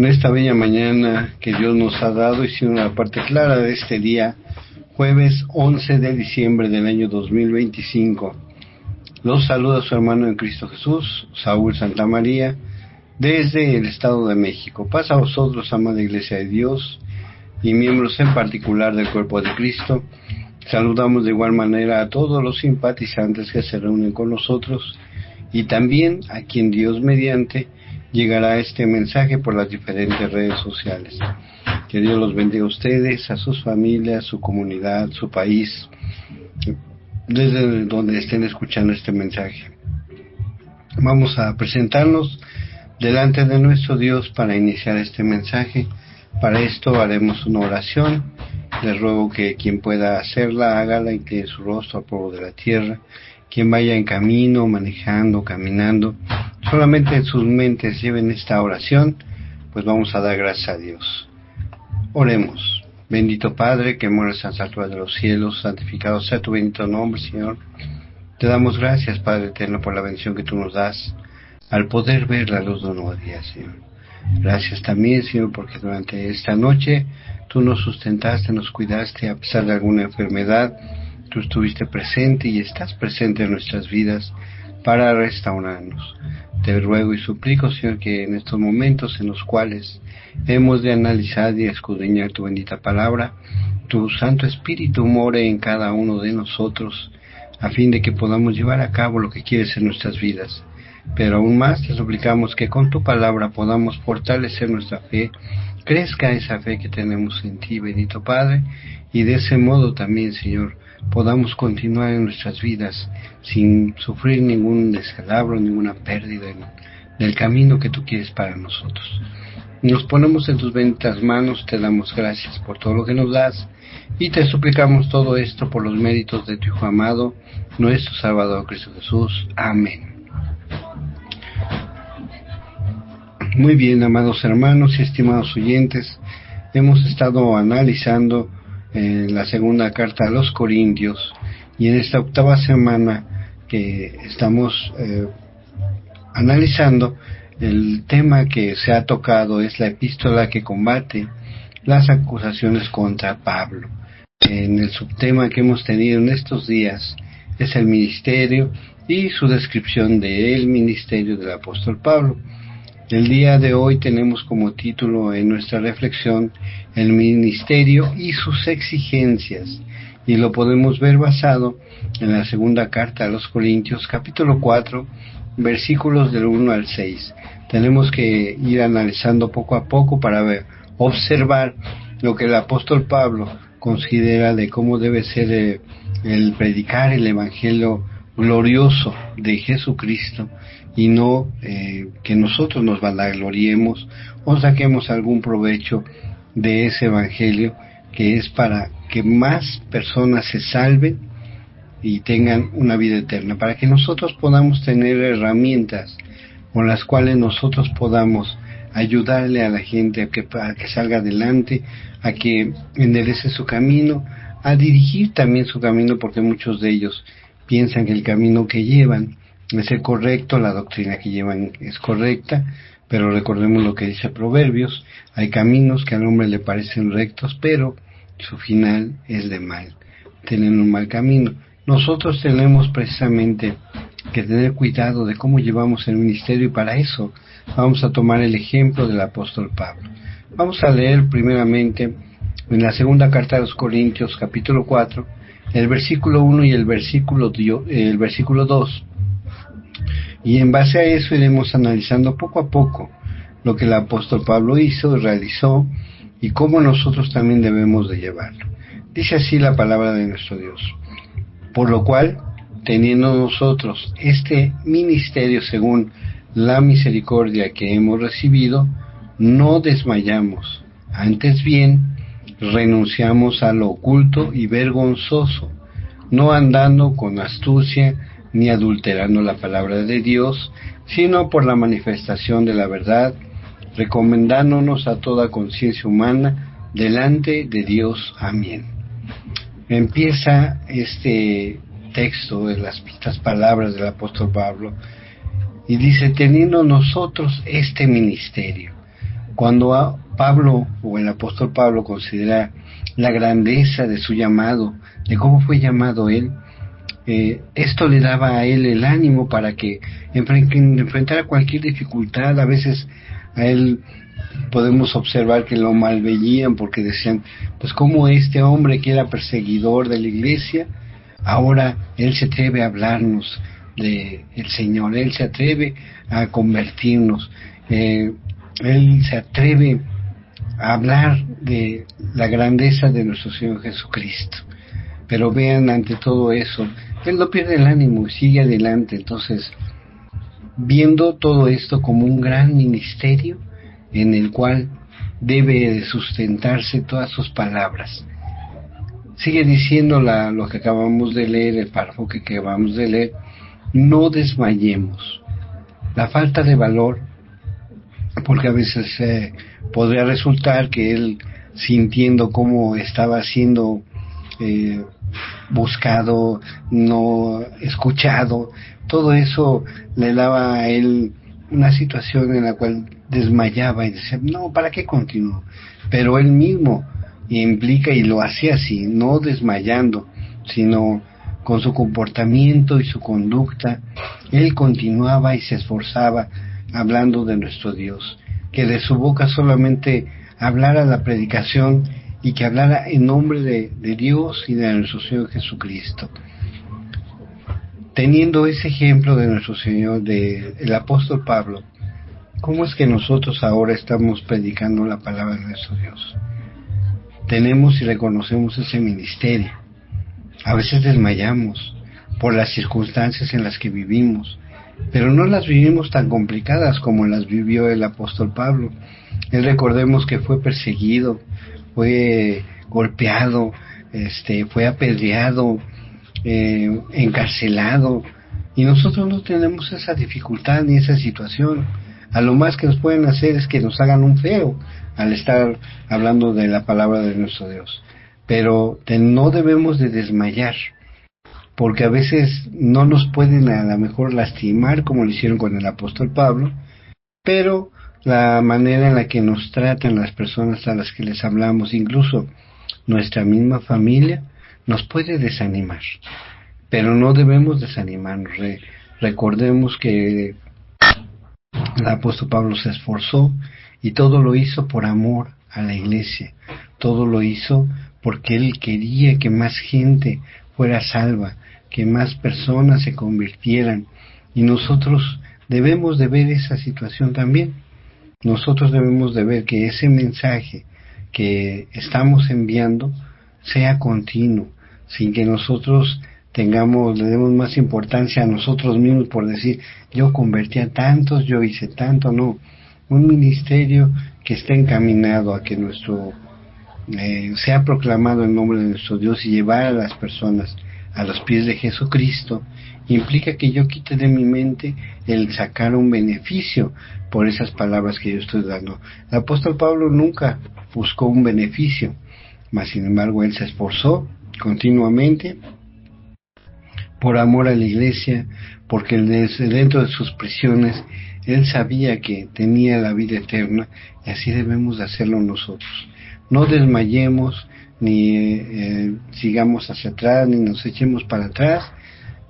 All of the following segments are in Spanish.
en esta bella mañana que Dios nos ha dado y siendo una parte clara de este día, jueves 11 de diciembre del año 2025. Los saluda su hermano en Cristo Jesús, Saúl Santamaría, desde el Estado de México. Paz a vosotros, amada Iglesia de Dios, y miembros en particular del Cuerpo de Cristo. Saludamos de igual manera a todos los simpatizantes que se reúnen con nosotros y también a quien Dios mediante llegará este mensaje por las diferentes redes sociales. Que Dios los bendiga a ustedes, a sus familias, su comunidad, su país, desde donde estén escuchando este mensaje. Vamos a presentarnos delante de nuestro Dios para iniciar este mensaje. Para esto haremos una oración. Les ruego que quien pueda hacerla, hágala, incline su rostro al polvo de la tierra. Quien vaya en camino, manejando, caminando, solamente en sus mentes lleven esta oración, pues vamos a dar gracias a Dios. Oremos. Bendito Padre, que moras en las alturas de los cielos, santificado sea tu bendito nombre, Señor. Te damos gracias, Padre eterno, por la bendición que tú nos das, al poder ver la luz de un nuevo día, Señor. Gracias también, Señor, porque durante esta noche tú nos sustentaste, nos cuidaste, a pesar de alguna enfermedad. Tú estuviste presente y estás presente en nuestras vidas para restaurarnos. Te ruego y suplico, Señor, que en estos momentos en los cuales hemos de analizar y escudriñar tu bendita palabra, tu Santo Espíritu more en cada uno de nosotros, a fin de que podamos llevar a cabo lo que quieres en nuestras vidas. Pero aún más te suplicamos que con tu palabra podamos fortalecer nuestra fe, crezca esa fe que tenemos en ti, bendito Padre, y de ese modo también, Señor, podamos continuar en nuestras vidas sin sufrir ningún descalabro, ninguna pérdida del camino que tú quieres para nosotros. Nos ponemos en tus benditas manos, te damos gracias por todo lo que nos das y te suplicamos todo esto por los méritos de tu Hijo amado, nuestro Salvador Cristo Jesús. Amén. Muy bien, amados hermanos y estimados oyentes, hemos estado analizando la segunda carta a los Corintios, y en esta octava semana que estamos analizando, el tema que se ha tocado es la epístola que combate las acusaciones contra Pablo. En el subtema que hemos tenido en estos días es el ministerio y su descripción del ministerio del apóstol Pablo. El día de hoy tenemos como título en nuestra reflexión el ministerio y sus exigencias, y lo podemos ver basado en la segunda carta a los Corintios, capítulo 4, versículos del 1 al 6. Tenemos que ir analizando poco a poco para observar lo que el apóstol Pablo considera de cómo debe ser el predicar el evangelio glorioso de Jesucristo, y no que nosotros nos vanagloriemos o saquemos algún provecho de ese evangelio, que es para que más personas se salven y tengan una vida eterna, para que nosotros podamos tener herramientas con las cuales nosotros podamos ayudarle a la gente a que salga adelante, a que enderece su camino, a dirigir también su camino, porque muchos de ellos piensan que el camino que llevan es el correcto, la doctrina que llevan es correcta, pero recordemos lo que dice Proverbios: hay caminos que al hombre le parecen rectos, pero su final es de mal, tienen un mal camino. Nosotros tenemos precisamente que tener cuidado de cómo llevamos el ministerio, y para eso vamos a tomar el ejemplo del apóstol Pablo. Vamos a leer primeramente en la segunda carta de los Corintios, capítulo 4, el versículo 1 y el versículo 2. Y en base a eso iremos analizando poco a poco lo que el apóstol Pablo hizo y realizó, y cómo nosotros también debemos de llevarlo. Dice así la palabra de nuestro Dios: por lo cual, teniendo nosotros este ministerio según la misericordia que hemos recibido, no desmayamos, antes bien renunciamos a lo oculto y vergonzoso, no andando con astucia ni adulterando la palabra de Dios, sino por la manifestación de la verdad, recomendándonos a toda conciencia humana delante de Dios. Amén. Empieza este texto de estas palabras del apóstol Pablo y dice: teniendo nosotros este ministerio. Cuando Pablo, o el apóstol Pablo, considera la grandeza de su llamado, de cómo fue llamado él, esto le daba a él el ánimo para que enfrentara cualquier dificultad. A veces a él podemos observar que lo malveían porque decían, pues cómo este hombre que era perseguidor de la iglesia, ahora él se atreve a hablarnos de el Señor, él se atreve a convertirnos, él se atreve a hablar de la grandeza de nuestro Señor Jesucristo. Pero vean, ante todo eso, él no pierde el ánimo y sigue adelante. Entonces, viendo todo esto como un gran ministerio en el cual debe de sustentarse todas sus palabras, sigue diciendo lo que acabamos de leer, el párrafo que acabamos de leer: no desmayemos. La falta de valor, porque a veces podría resultar que él, sintiendo cómo estaba siendo buscado, no escuchado, todo eso le daba a él una situación en la cual desmayaba y decía, no, ¿para qué continúo? Pero él mismo implica, y lo hacía así, no desmayando, sino con su comportamiento y su conducta, él continuaba y se esforzaba hablando de nuestro Dios, que de su boca solamente hablara la predicación y que hablara en nombre de Dios y de nuestro Señor Jesucristo. Teniendo ese ejemplo de nuestro Señor, del apóstol Pablo, ¿cómo es que nosotros ahora estamos predicando la palabra de nuestro Dios? Tenemos y reconocemos ese ministerio. A veces desmayamos por las circunstancias en las que vivimos, pero no las vivimos tan complicadas como las vivió el apóstol Pablo. Él, recordemos que fue perseguido, fue golpeado, fue apedreado, encarcelado, y nosotros no tenemos esa dificultad ni esa situación. A lo más que nos pueden hacer es que nos hagan un feo al estar hablando de la palabra de nuestro Dios, pero no debemos de desmayar, porque a veces no nos pueden a lo mejor lastimar como lo hicieron con el apóstol Pablo, pero la manera en la que nos tratan las personas a las que les hablamos, incluso nuestra misma familia, nos puede desanimar. Pero no debemos desanimarnos. Recordemos que el apóstol Pablo se esforzó y todo lo hizo por amor a la iglesia. Todo lo hizo porque él quería que más gente fuera salva, que más personas se convirtieran. Y nosotros debemos de ver esa situación también. Nosotros debemos de ver que ese mensaje que estamos enviando sea continuo, sin que nosotros le demos más importancia a nosotros mismos por decir, yo convertí a tantos, yo hice tanto. No, un ministerio que esté encaminado a que sea proclamado el nombre de nuestro Dios y llevar a las personas a los pies de Jesucristo, implica que yo quite de mi mente el sacar un beneficio por esas palabras que yo estoy dando. El apóstol Pablo nunca buscó un beneficio, mas sin embargo él se esforzó continuamente por amor a la iglesia, porque dentro de sus prisiones él sabía que tenía la vida eterna, y así debemos de hacerlo nosotros. No desmayemos, ni sigamos hacia atrás, ni nos echemos para atrás,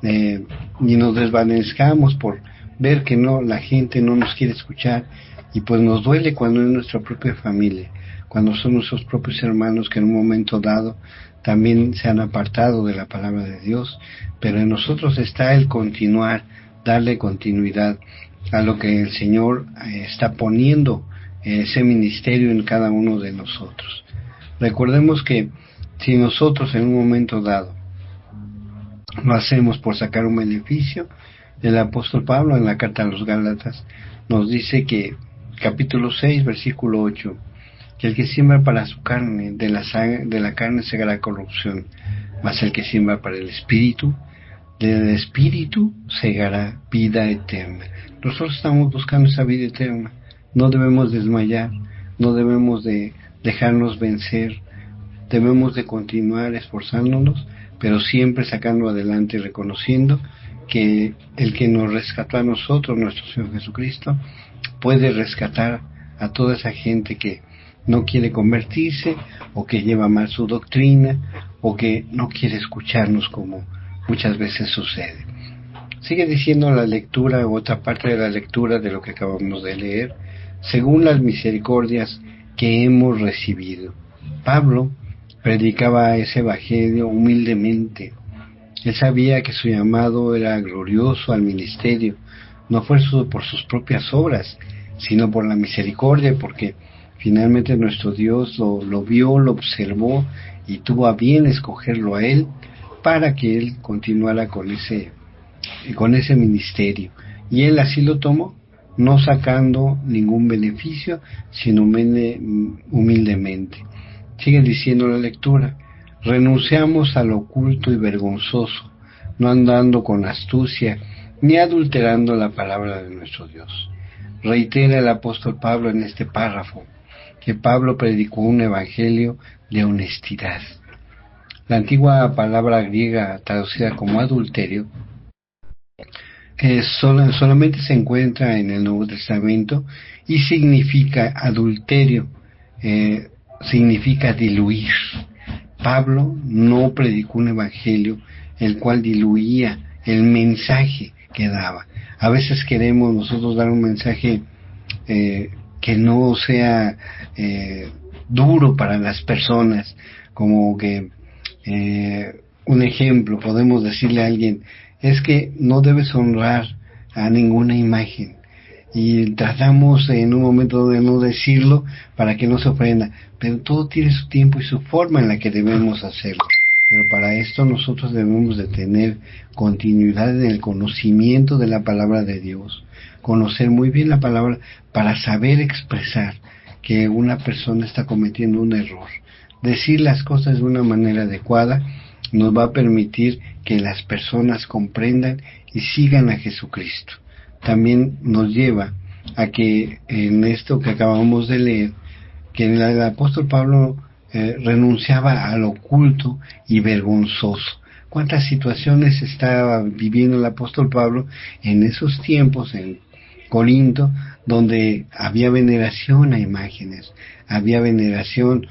ni nos desvanezcamos por ver que la gente no nos quiere escuchar, y pues nos duele cuando es nuestra propia familia, cuando son nuestros propios hermanos que en un momento dado también se han apartado de la palabra de Dios. Pero en nosotros está el continuar, darle continuidad a lo que el Señor está poniendo ese ministerio en cada uno de nosotros. Recordemos que si nosotros en un momento dado lo hacemos por sacar un beneficio, el apóstol Pablo en la carta a los Gálatas nos dice que, capítulo 6, versículo 8, que el que siembra para su carne, de la carne segará corrupción, mas el que siembra para el Espíritu, del Espíritu segará vida eterna. Nosotros estamos buscando esa vida eterna. No debemos desmayar, no debemos de dejarnos vencer, debemos de continuar esforzándonos, pero siempre sacando adelante y reconociendo que el que nos rescató a nosotros, nuestro Señor Jesucristo, puede rescatar a toda esa gente que no quiere convertirse, o que lleva mal su doctrina, o que no quiere escucharnos como muchas veces sucede. Sigue diciendo la lectura, otra parte de la lectura de lo que acabamos de leer, según las misericordias que hemos recibido. Pablo predicaba ese evangelio humildemente. Él sabía que su llamado era glorioso al ministerio, no fue por sus propias obras, sino por la misericordia, porque finalmente nuestro Dios lo vio, lo observó y tuvo a bien escogerlo a él para que él continuara con ese ministerio. Y él así lo tomó, no sacando ningún beneficio, sino humildemente. Sigue diciendo la lectura: renunciamos al oculto y vergonzoso, no andando con astucia, ni adulterando la palabra de nuestro Dios. Reitera el apóstol Pablo en este párrafo que Pablo predicó un evangelio de honestidad. La antigua palabra griega traducida como adulterio solamente se encuentra en el Nuevo Testamento y significa adulterio, significa diluir. Pablo no predicó un evangelio el cual diluía el mensaje que daba. A veces queremos nosotros dar un mensaje que no sea duro para las personas, como que un ejemplo, podemos decirle a alguien: es que no debes honrar a ninguna imagen, y tratamos en un momento de no decirlo para que no se ofenda, pero todo tiene su tiempo y su forma en la que debemos hacerlo. Pero para esto nosotros debemos de tener continuidad en el conocimiento de la palabra de Dios, conocer muy bien la palabra para saber expresar que una persona está cometiendo un error. Decir las cosas de una manera adecuada nos va a permitir que las personas comprendan y sigan a Jesucristo. También nos lleva a que en esto que acabamos de leer, que el apóstol Pablo renunciaba al oculto y vergonzoso. ¿Cuántas situaciones estaba viviendo el apóstol Pablo en esos tiempos en Corinto, donde había veneración a imágenes, había veneración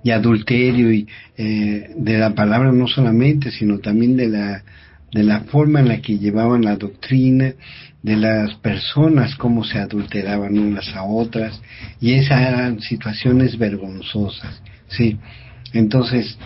y adulterio y de la palabra no solamente, sino también de la forma en la que llevaban la doctrina, de las personas, cómo se adulteraban unas a otras, y esas eran situaciones vergonzosas, ¿sí? Entonces,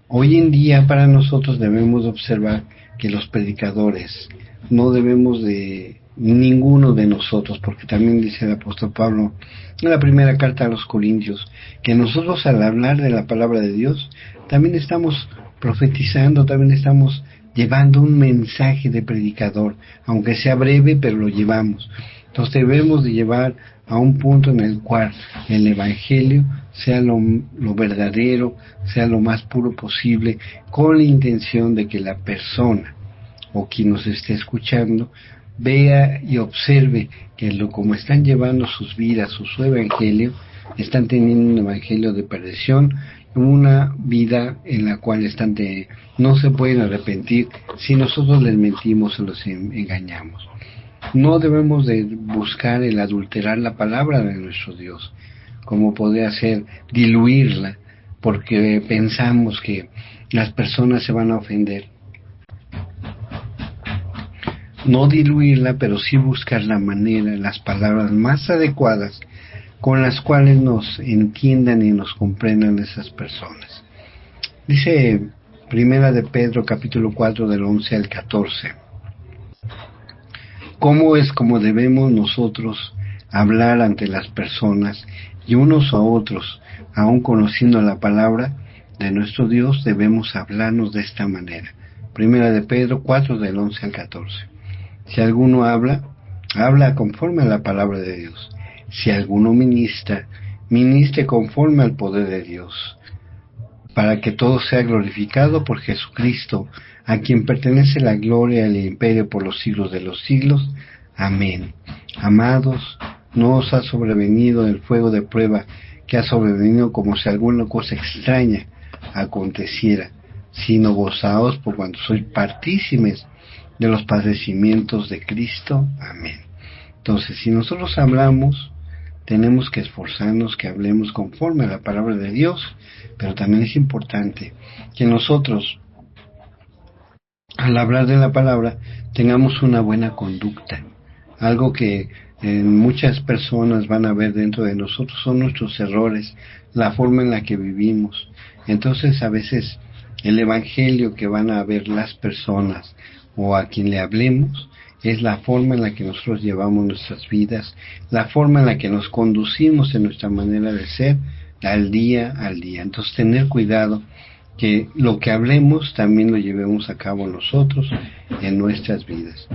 hoy en día para nosotros debemos observar que los predicadores no debemos de, ninguno de nosotros, porque también dice el apóstol Pablo en la primera carta a los Corintios, que nosotros al hablar de la palabra de Dios, también estamos profetizando, también estamos llevando un mensaje de predicador, aunque sea breve, pero lo llevamos. Entonces debemos de llevar a un punto en el cual el evangelio sea lo verdadero, sea lo más puro posible, con la intención de que la persona o quien nos esté escuchando vea y observe que como están llevando sus vidas, su evangelio, están teniendo un evangelio de perdición, una vida en la cual no se pueden arrepentir si nosotros les mentimos o los engañamos. No debemos de buscar el adulterar la palabra de nuestro Dios, como podría ser diluirla, porque pensamos que las personas se van a ofender. No diluirla, pero sí buscar la manera, las palabras más adecuadas con las cuales nos entiendan y nos comprendan esas personas. Dice Primera de Pedro capítulo 4 del 11 al 14. ¿Cómo es como debemos nosotros hablar ante las personas y unos a otros, aun conociendo la palabra de nuestro Dios, debemos hablarnos de esta manera? Primera de Pedro 4 del 11 al 14. Si alguno habla conforme a la palabra de Dios. Si alguno ministra, ministre conforme al poder de Dios, para que todo sea glorificado por Jesucristo, a quien pertenece la gloria y el imperio por los siglos de los siglos. Amén. Amados, no os ha sobrevenido el fuego de prueba que ha sobrevenido como si alguna cosa extraña aconteciera, sino gozaos por cuanto sois partícipes de los padecimientos de Cristo. Amén. Entonces, si nosotros hablamos tenemos que esforzarnos que hablemos conforme a la palabra de Dios, pero también es importante que nosotros, al hablar de la palabra, tengamos una buena conducta. Algo que muchas personas van a ver dentro de nosotros son nuestros errores, la forma en la que vivimos. Entonces, a veces el evangelio que van a ver las personas o a quien le hablemos es la forma en la que nosotros llevamos nuestras vidas, la forma en la que nos conducimos en nuestra manera de ser al día al día. Entonces, tener cuidado que lo que hablemos también lo llevemos a cabo nosotros en nuestras vidas.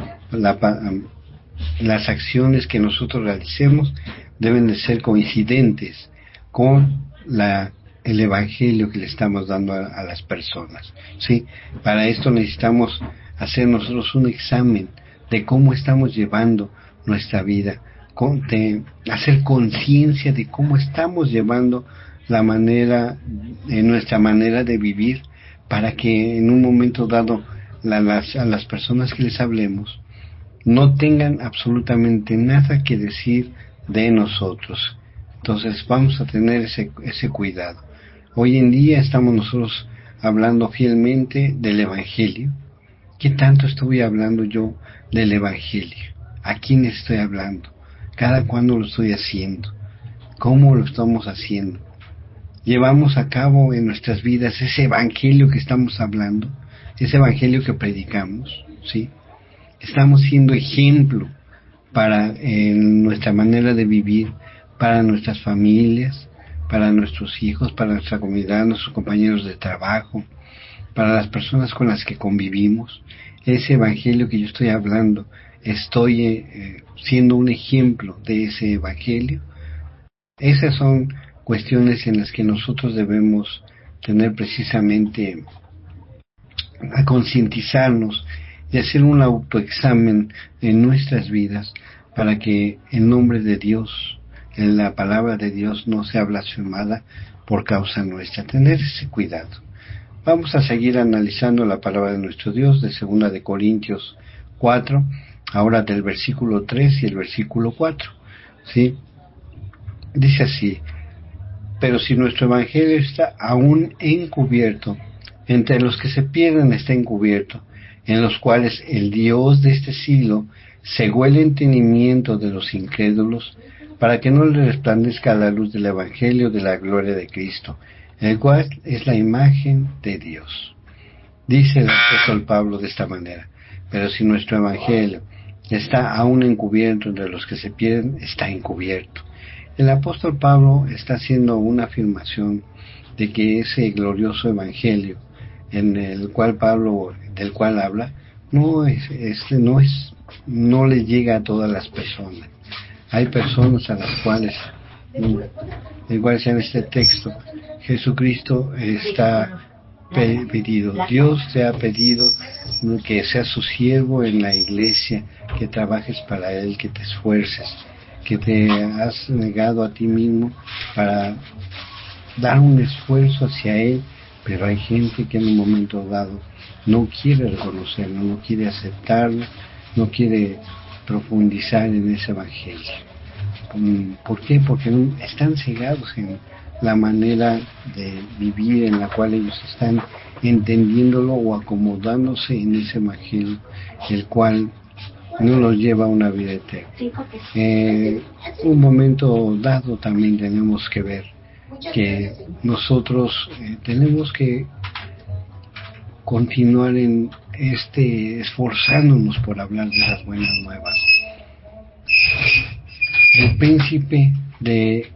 Las acciones que nosotros realicemos deben de ser coincidentes con el evangelio que le estamos dando a las personas, ¿sí? Para esto necesitamos hacer nosotros un examen de cómo estamos llevando nuestra vida, de hacer conciencia de cómo estamos llevando nuestra manera de vivir, para que en un momento dado a las personas que les hablemos no tengan absolutamente nada que decir de nosotros. Entonces vamos a tener ese cuidado. Hoy en día estamos nosotros hablando fielmente del evangelio. ¿Qué tanto estoy hablando yo del evangelio? ¿A quién estoy hablando? ¿Cada cuándo lo estoy haciendo? ¿Cómo lo estamos haciendo? ¿Llevamos a cabo en nuestras vidas ese evangelio que estamos hablando? Ese evangelio que predicamos, ¿sí? Estamos siendo ejemplo para nuestra manera de vivir, para nuestras familias, para nuestros hijos, para nuestra comunidad, nuestros compañeros de trabajo, para las personas con las que convivimos. Ese evangelio que yo estoy hablando, estoy siendo un ejemplo de ese evangelio. Esas son cuestiones en las que nosotros debemos tener precisamente a concientizarnos y hacer un autoexamen en nuestras vidas, para que en nombre de Dios, en la palabra de Dios, no sea blasfemada por causa nuestra. Tener ese cuidado. Vamos a seguir analizando la palabra de nuestro Dios de 2 de Corintios 4, ahora del versículo 3 y el versículo 4, ¿sí? Dice así: pero si nuestro evangelio está aún encubierto, entre los que se pierden está encubierto, en los cuales el Dios de este siglo cegó el entendimiento de los incrédulos, para que no les resplandezca la luz del evangelio de la gloria de Cristo, el cual es la imagen de Dios. Dice el apóstol Pablo de esta manera: pero si nuestro evangelio está aún encubierto entre los que se pierden, está encubierto. El apóstol Pablo está haciendo una afirmación de que ese glorioso evangelio del cual habla no le llega a todas las personas. Hay personas a las cuales, igual sea en este texto, Jesucristo está pedido, Dios te ha pedido que seas su siervo en la iglesia, que trabajes para Él, que te esfuerces, que te has negado a ti mismo para dar un esfuerzo hacia Él, pero hay gente que en un momento dado no quiere reconocerlo, no quiere aceptarlo, no quiere profundizar en ese evangelio. ¿Por qué? Porque están cegados en la manera de vivir en la cual ellos están entendiéndolo o acomodándose en ese evangelio, el cual no los lleva a una vida eterna. Un momento dado también tenemos que ver que nosotros tenemos que continuar en esforzándonos por hablar de las buenas nuevas. El príncipe de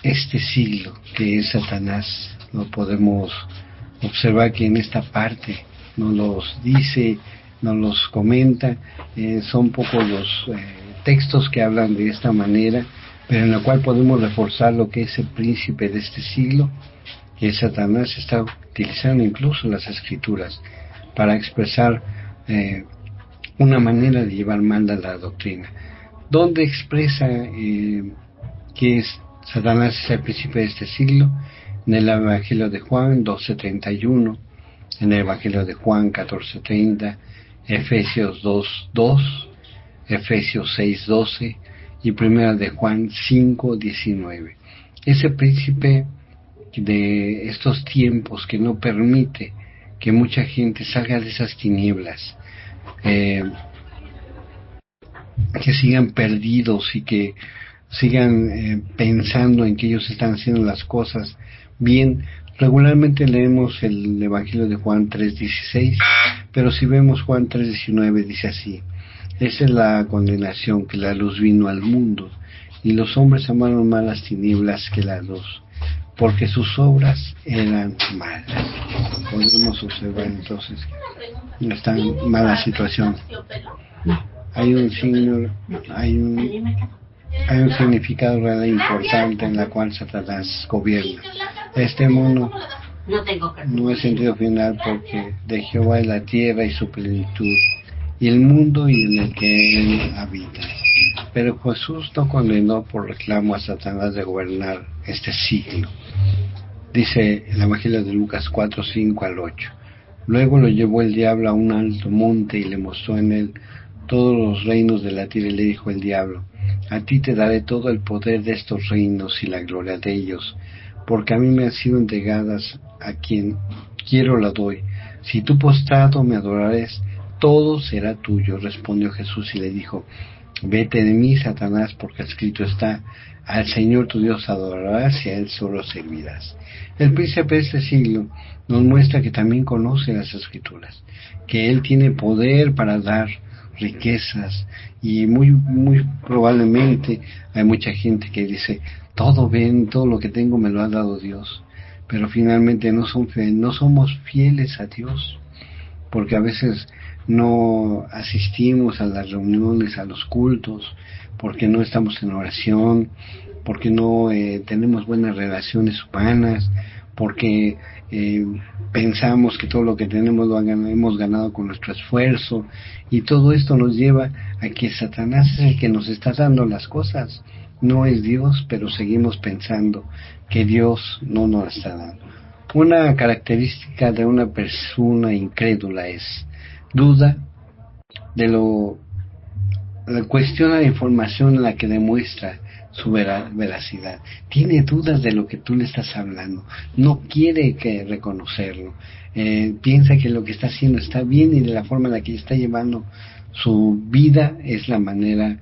este siglo, que es Satanás, lo podemos observar que en esta parte nos los dice, nos los comenta. Son pocos los textos que hablan de esta manera, pero en la cual podemos reforzar lo que es el príncipe de este siglo, que Satanás está utilizando incluso las escrituras para expresar una manera de llevar mal a la doctrina, donde expresa que Satanás es el príncipe de este siglo. En el Evangelio de Juan 12:31, en el Evangelio de Juan 14:30, Efesios 2:2, Efesios 6:12 y primera de Juan 5:19. Ese príncipe de estos tiempos que no permite que mucha gente salga de esas tinieblas, que sigan perdidos y que sigan pensando en que ellos están haciendo las cosas bien. Regularmente leemos el Evangelio de Juan 3:16, pero si vemos Juan 3:19 dice así: esa es la condenación, que la luz vino al mundo, y los hombres amaron más las tinieblas que la luz, porque sus obras eran malas. Podemos observar entonces que está en mala situación. Hay un signo, hay un significado real e importante en la cual Satanás gobierna. Este mundo no es sentido final, porque de Jehová es la tierra y su plenitud, y el mundo y en el que él habita. Pero Jesús no condenó por reclamo a Satanás de gobernar este siglo. Dice el Evangelio de Lucas 4:5-8. Luego lo llevó el diablo a un alto monte y le mostró en él todos los reinos de la tierra, y le dijo el diablo: a ti te daré todo el poder de estos reinos y la gloria de ellos, porque a mí me han sido entregadas, a quien quiero la doy. Si tú postrado me adorares, todo será tuyo. Respondió Jesús y le dijo: vete de mí, Satanás, porque escrito está: al Señor tu Dios adorarás y a Él solo servirás. El príncipe de este siglo nos muestra que también conoce las Escrituras, que Él tiene poder para dar riquezas, y muy probablemente hay mucha gente que dice: todo lo que tengo me lo ha dado Dios, pero finalmente no somos fieles a Dios, porque a veces no asistimos a las reuniones, a los cultos, porque no estamos en oración, porque no tenemos buenas relaciones humanas, porque pensamos que todo lo que tenemos hemos ganado con nuestro esfuerzo, y todo esto nos lleva a que Satanás es el que nos está dando las cosas, no es Dios, pero seguimos pensando que Dios no nos las está dando. Una característica de una persona incrédula es duda cuestiona la información en la que demuestra su veracidad, tiene dudas de lo que tú le estás hablando, no quiere reconocerlo, piensa que lo que está haciendo está bien y de la forma en la que está llevando su vida es la manera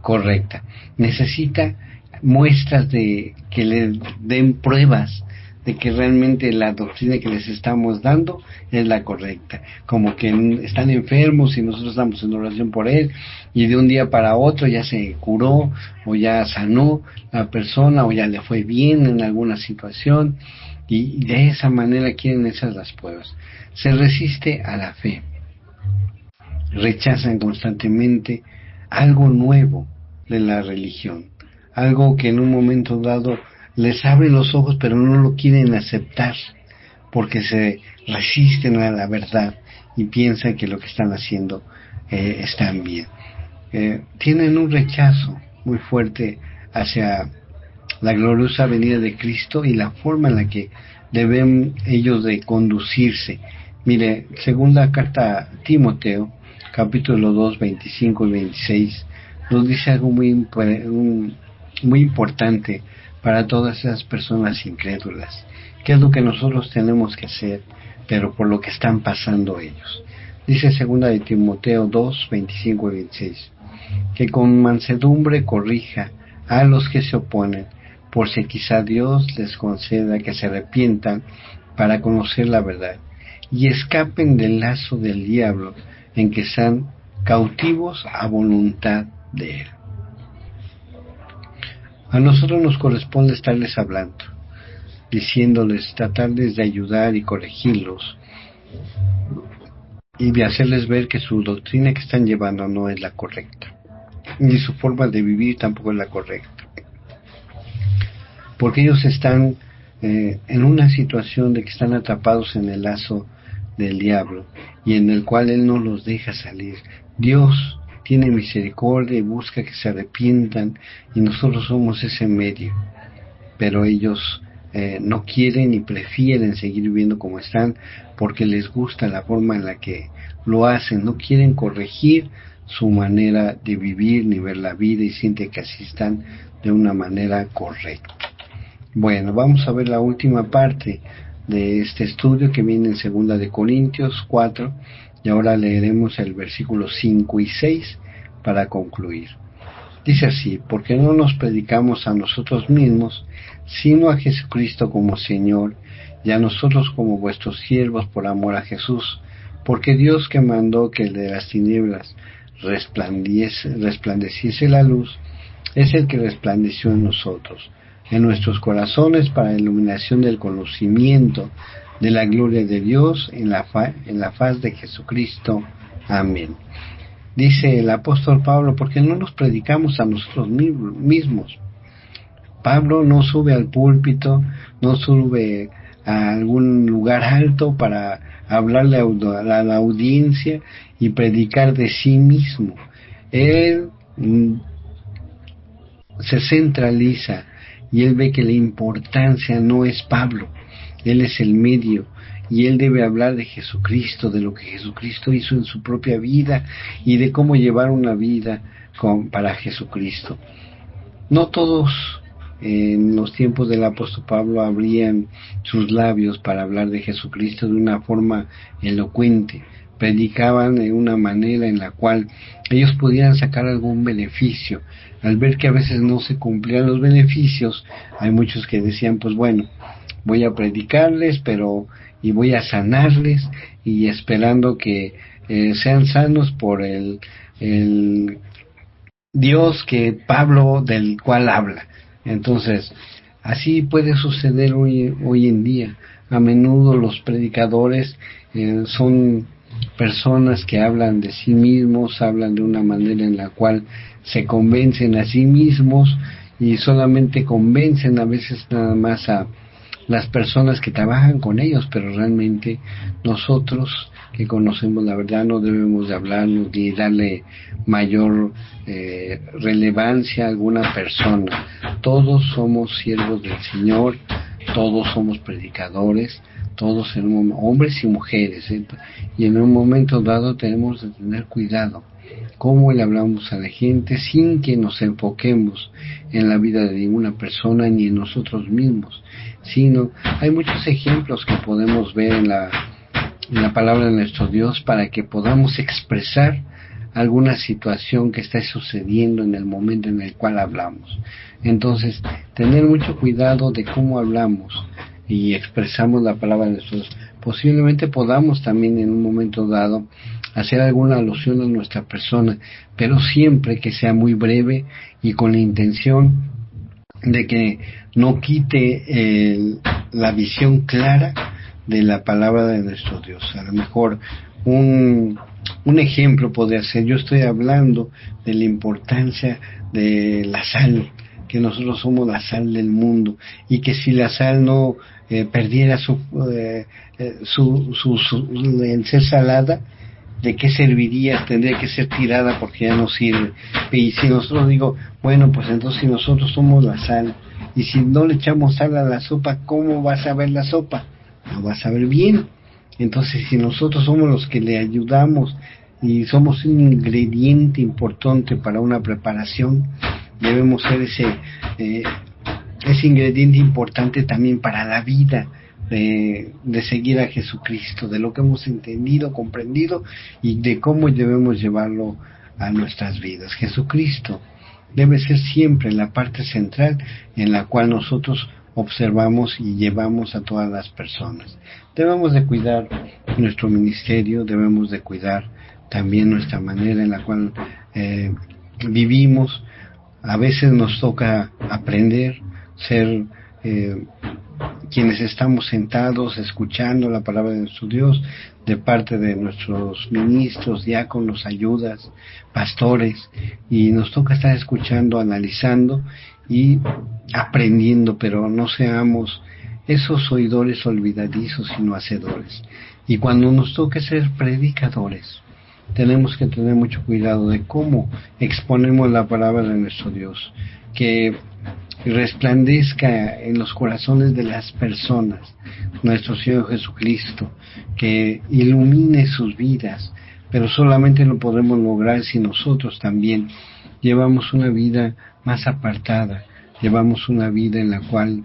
correcta. Necesita muestras de que le den pruebas de que realmente la doctrina que les estamos dando es la correcta, como que están enfermos y nosotros estamos en oración por él, y de un día para otro ya se curó o ya sanó la persona o ya le fue bien en alguna situación, y de esa manera quieren esas las pruebas. Se resiste a la fe, rechazan constantemente algo nuevo de la religión, algo que en un momento dado les abre los ojos, pero no lo quieren aceptar porque se resisten a la verdad y piensan que lo que están haciendo están bien. Tienen un rechazo muy fuerte hacia la gloriosa venida de Cristo y la forma en la que deben ellos de conducirse. Mire, segunda carta a Timoteo, capítulo 2, 25 y 26, nos dice algo muy importante para todas esas personas incrédulas. ¿Qué es lo que nosotros tenemos que hacer, pero por lo que están pasando ellos? Dice segunda de Timoteo 2, 25 y 26, que con mansedumbre corrija a los que se oponen, por si quizá Dios les conceda que se arrepientan para conocer la verdad, y escapen del lazo del diablo, en que están cautivos a voluntad de él. A nosotros nos corresponde estarles hablando, diciéndoles, tratarles de ayudar y corregirlos, y de hacerles ver que su doctrina que están llevando no es la correcta, ni su forma de vivir tampoco es la correcta, porque ellos están en una situación de que están atrapados en el lazo del diablo, y en el cual él no los deja salir. Dios tiene misericordia y busca que se arrepientan, y nosotros somos ese medio, pero ellos no quieren y prefieren seguir viviendo como están porque les gusta la forma en la que lo hacen, no quieren corregir su manera de vivir ni ver la vida, y siente que así están de una manera correcta. Bueno, vamos a ver la última parte de este estudio que viene en 2 de Corintios 4, y ahora leeremos el versículo 5 y 6 para concluir. Dice así: porque no nos predicamos a nosotros mismos, sino a Jesucristo como Señor, y a nosotros como vuestros siervos por amor a Jesús, porque Dios, que mandó que el de las tinieblas resplandeciese la luz, es el que resplandeció en nosotros, en nuestros corazones, para la iluminación del conocimiento de la gloria de Dios en la faz de Jesucristo. Amén. Dice el apóstol Pablo: porque no nos predicamos a nosotros mismos. Pablo no sube al púlpito, no sube a algún lugar alto para hablarle a la audiencia y predicar de sí mismo. Él se centraliza y él ve que la importancia no es Pablo, él es el medio, y él debe hablar de Jesucristo, de lo que Jesucristo hizo en su propia vida y de cómo llevar una vida para Jesucristo. No todos en los tiempos del apóstol Pablo abrían sus labios para hablar de Jesucristo de una forma elocuente. Predicaban de una manera en la cual ellos pudieran sacar algún beneficio. Al ver que a veces no se cumplían los beneficios, hay muchos que decían: pues bueno, voy a predicarles, y voy a sanarles, y esperando que sean sanos por el Dios que Pablo del cual habla. Entonces, así puede suceder hoy en día. A menudo los predicadores son personas que hablan de sí mismos, hablan de una manera en la cual se convencen a sí mismos, y solamente convencen a veces nada más a las personas que trabajan con ellos, pero realmente nosotros que conocemos la verdad no debemos de hablarnos ni darle mayor relevancia a alguna persona. Todos somos siervos del Señor, todos somos predicadores, todos hombres y mujeres, y en un momento dado tenemos de tener cuidado cómo le hablamos a la gente sin que nos enfoquemos en la vida de ninguna persona ni en nosotros mismos, sino hay muchos ejemplos que podemos ver en la palabra de nuestro Dios para que podamos expresar alguna situación que está sucediendo en el momento en el cual hablamos. Entonces, tener mucho cuidado de cómo hablamos y expresamos la palabra de Dios. Posiblemente podamos también en un momento dado hacer alguna alusión a nuestra persona, pero siempre que sea muy breve y con la intención de que no quite la visión clara de la palabra de nuestro Dios. A lo mejor un ejemplo podría ser: yo estoy hablando de la importancia de la sal, que nosotros somos la sal del mundo, y que si la sal no perdiera el ser salada, ¿de qué serviría? Tendría que ser tirada porque ya no sirve. Y si nosotros digo, bueno, pues entonces si nosotros somos la sal, y si no le echamos sal a la sopa, ¿cómo va a saber la sopa? No va a saber bien. Entonces, si nosotros somos los que le ayudamos y somos un ingrediente importante para una preparación, debemos ser ese ingrediente importante también para la vida de seguir a Jesucristo, de lo que hemos entendido, comprendido, y de cómo debemos llevarlo a nuestras vidas. Jesucristo debe ser siempre la parte central en la cual nosotros observamos y llevamos a todas las personas. Debemos de cuidar nuestro ministerio, debemos de cuidar también nuestra manera en la cual vivimos. A veces nos toca aprender, ser quienes estamos sentados escuchando la palabra de nuestro Dios de parte de nuestros ministros, diáconos, ayudas, pastores, y nos toca estar escuchando, analizando y aprendiendo, pero no seamos esos oidores olvidadizos, sino hacedores. Y cuando nos toque ser predicadores, tenemos que tener mucho cuidado de cómo exponemos la palabra de nuestro Dios, que resplandezca en los corazones de las personas nuestro Señor Jesucristo, que ilumine sus vidas pero solamente lo podremos lograr si nosotros también llevamos una vida más apartada, llevamos una vida en la cual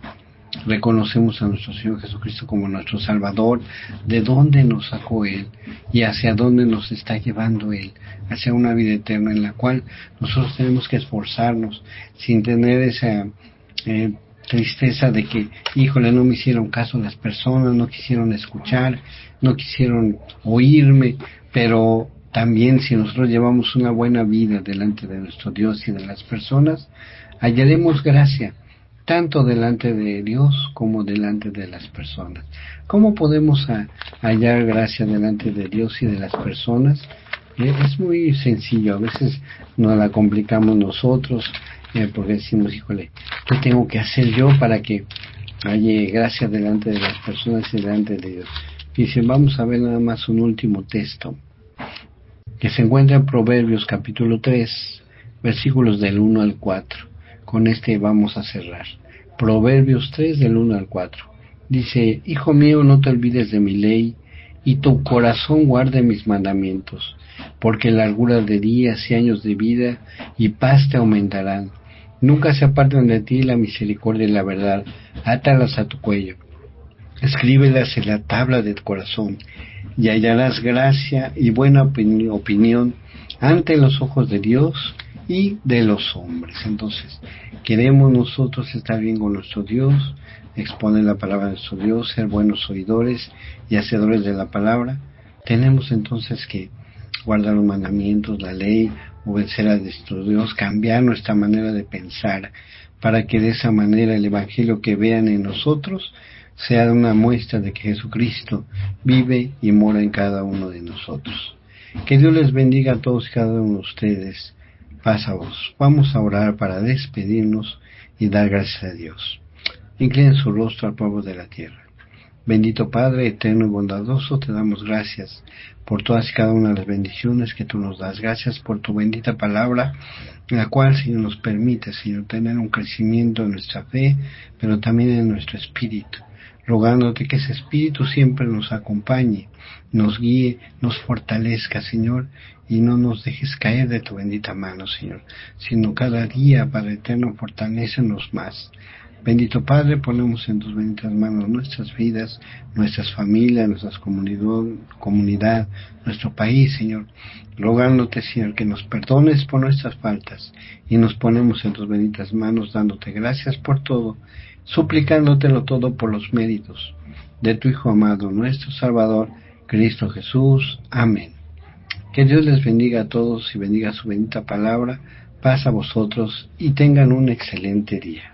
reconocemos a nuestro Señor Jesucristo como nuestro Salvador, de dónde nos sacó Él y hacia dónde nos está llevando Él, hacia una vida eterna en la cual nosotros tenemos que esforzarnos sin tener esa tristeza de que, híjole, no me hicieron caso las personas, no quisieron escuchar, no quisieron oírme, pero también si nosotros llevamos una buena vida delante de nuestro Dios y de las personas, hallaremos gracia, tanto delante de Dios como delante de las personas. ¿Cómo podemos hallar gracia delante de Dios y de las personas? Es muy sencillo, a veces nos la complicamos nosotros, porque decimos, híjole, ¿qué tengo que hacer yo para que haya gracia delante de las personas y delante de Dios? Dice, vamos a ver nada más un último texto, que se encuentra en Proverbios capítulo 3, versículos del 1 al 4. Con este vamos a cerrar. Proverbios 3 del 1 al 4. Dice, hijo mío, no te olvides de mi ley, y tu corazón guarde mis mandamientos, porque largura de días y años de vida y paz te aumentarán. Nunca se aparten de ti la misericordia y la verdad, átalas a tu cuello. Escríbelas en la tabla de tu corazón, y hallarás gracia y buena opinión ante los ojos de Dios y de los hombres. Entonces, queremos nosotros estar bien con nuestro Dios, exponer la palabra de nuestro Dios, ser buenos oidores y hacedores de la palabra. Tenemos entonces que guardar los mandamientos, la ley, obedecer a nuestro Dios, cambiar nuestra manera de pensar, para que de esa manera el Evangelio que vean en nosotros sea una muestra de que Jesucristo vive y mora en cada uno de nosotros. Que Dios les bendiga a todos y cada uno de ustedes. Paz a vos. Vamos a orar para despedirnos y dar gracias a Dios. Inclinen su rostro al pueblo de la tierra. Bendito Padre, eterno y bondadoso, te damos gracias por todas y cada una de las bendiciones que tú nos das. Gracias por tu bendita palabra, la cual, Señor, nos permite, Señor, tener un crecimiento en nuestra fe, pero también en nuestro espíritu. Rogándote que ese espíritu siempre nos acompañe, nos guíe, nos fortalezca, Señor, y no nos dejes caer de tu bendita mano, Señor, sino cada día, Padre eterno, fortalécenos más. Bendito Padre, ponemos en tus benditas manos nuestras vidas, nuestras familias, nuestras comunidad, nuestro país, Señor, rogándote, Señor, que nos perdones por nuestras faltas, y nos ponemos en tus benditas manos, dándote gracias por todo, suplicándotelo todo por los méritos de tu Hijo amado, nuestro Salvador, Cristo Jesús. Amén. Que Dios les bendiga a todos y bendiga su bendita palabra. Paz a vosotros y tengan un excelente día.